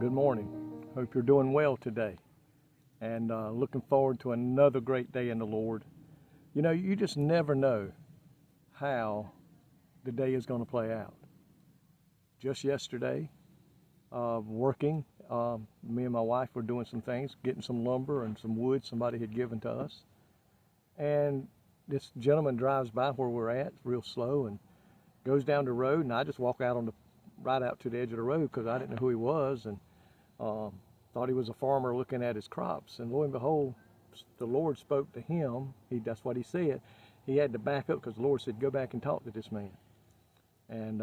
Good morning. Hope you're doing well today and looking forward to another great day in the Lord. You know, you just never know how the day is going to play out. Just yesterday, working, me and my wife were doing some things, getting some lumber and some wood somebody had given to us. And this gentleman drives by where we're at real slow and goes down the road, and I just walk out right out to the edge of the road because I didn't know who he was, and thought he was a farmer looking at his crops. And lo and behold, the Lord spoke to him. That's what he said. He had to back up because the Lord said, go back and talk to this man. And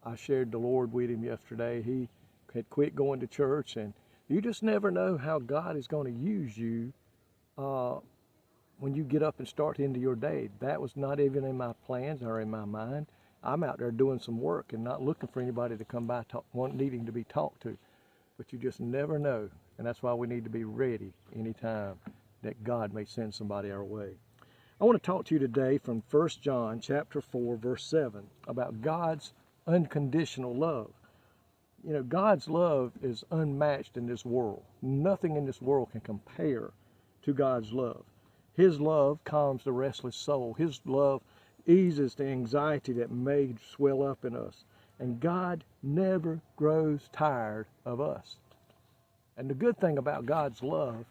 I shared the Lord with him yesterday. He had quit going to church, and you just never know how God is going to use you when you get up and start into your day. That was not even in my plans or in my mind. I'm out there doing some work and not looking for anybody to come by needing to be talked to. But you just never know, and that's why we need to be ready anytime that God may send somebody our way. I want to talk to you today from 1 John chapter 4, verse 7, about God's unconditional love. You know, God's love is unmatched in this world. Nothing in this world can compare to God's love. His love calms the restless soul. His love eases the anxiety that may swell up in us. And God never grows tired of us. And the good thing about God's love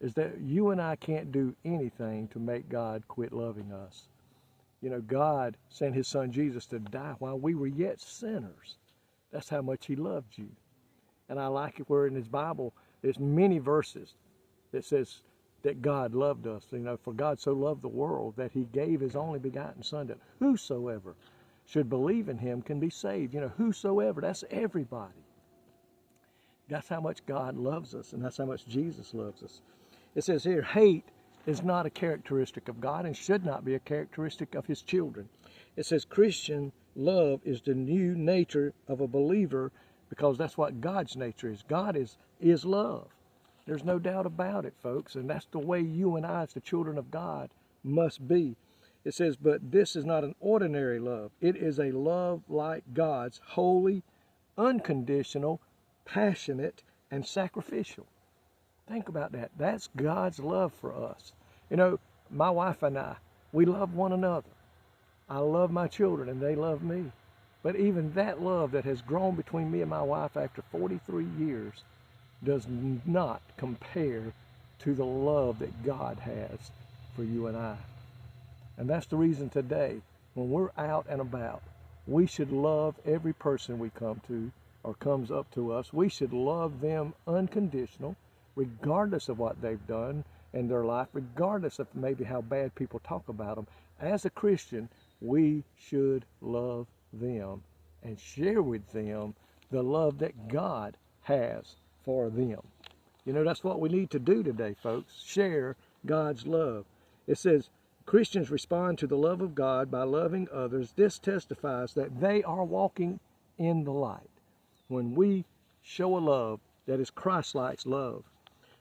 is that you and I can't do anything to make God quit loving us. You know, God sent his son Jesus to die while we were yet sinners. That's how much he loved you. And I like it where in his Bible there's many verses that says that God loved us. You know, for God so loved the world that he gave his only begotten son, that whosoever should believe in him can be saved. You know, whosoever, that's everybody. That's how much God loves us, and that's how much Jesus loves us. It says here, hate is not a characteristic of God and should not be a characteristic of his children. It says Christian love is the new nature of a believer, because that's what God's nature is. God is love. There's no doubt about it, folks, and that's the way you and I as the children of God must be. It says, but this is not an ordinary love. It is a love like God's, holy, unconditional, passionate, and sacrificial. Think about that. That's God's love for us. You know, my wife and I, we love one another. I love my children and they love me. But even that love that has grown between me and my wife after 43 years does not compare to the love that God has for you and I. And that's the reason today, when we're out and about, we should love every person we come to or comes up to us. We should love them unconditional, regardless of what they've done in their life, regardless of maybe how bad people talk about them. As a Christian, we should love them and share with them the love that God has for them. You know, that's what we need to do today, folks. Share God's love. It says, Christians respond to the love of God by loving others. This testifies that they are walking in the light. When we show a love that is Christ-like love.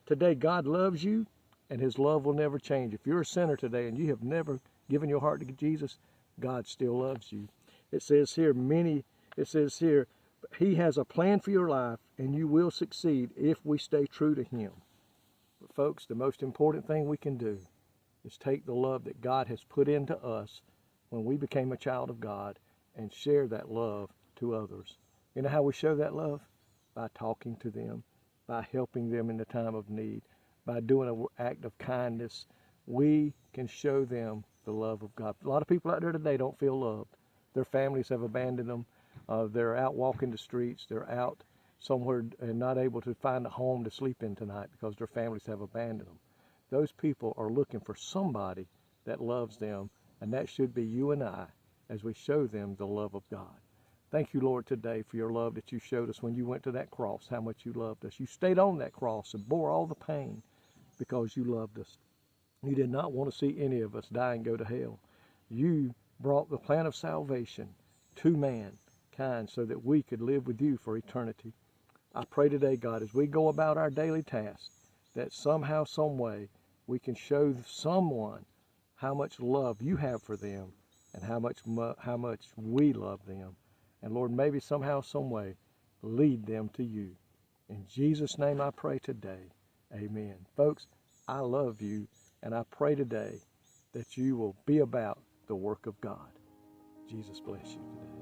Today, God loves you, and his love will never change. If you're a sinner today and you have never given your heart to Jesus, God still loves you. It says here, he has a plan for your life, and you will succeed if we stay true to him. But folks, the most important thing we can do is take the love that God has put into us when we became a child of God and share that love to others. You know how we show that love? By talking to them, by helping them in the time of need, by doing an act of kindness. We can show them the love of God. A lot of people out there today don't feel loved. Their families have abandoned them. They're out walking the streets. They're out somewhere and not able to find a home to sleep in tonight because their families have abandoned them. Those people are looking for somebody that loves them, and that should be you and I as we show them the love of God. Thank you, Lord, today for your love that you showed us when you went to that cross, how much you loved us. You stayed on that cross and bore all the pain because you loved us. You did not want to see any of us die and go to hell. You brought the plan of salvation to mankind so that we could live with you for eternity. I pray today, God, as we go about our daily tasks, that somehow, some way, we can show someone how much love you have for them and how much we love them. And Lord, maybe somehow, some way, lead them to you. In Jesus' name I pray today. Amen. Folks, I love you, and I pray today that you will be about the work of God. Jesus bless you today.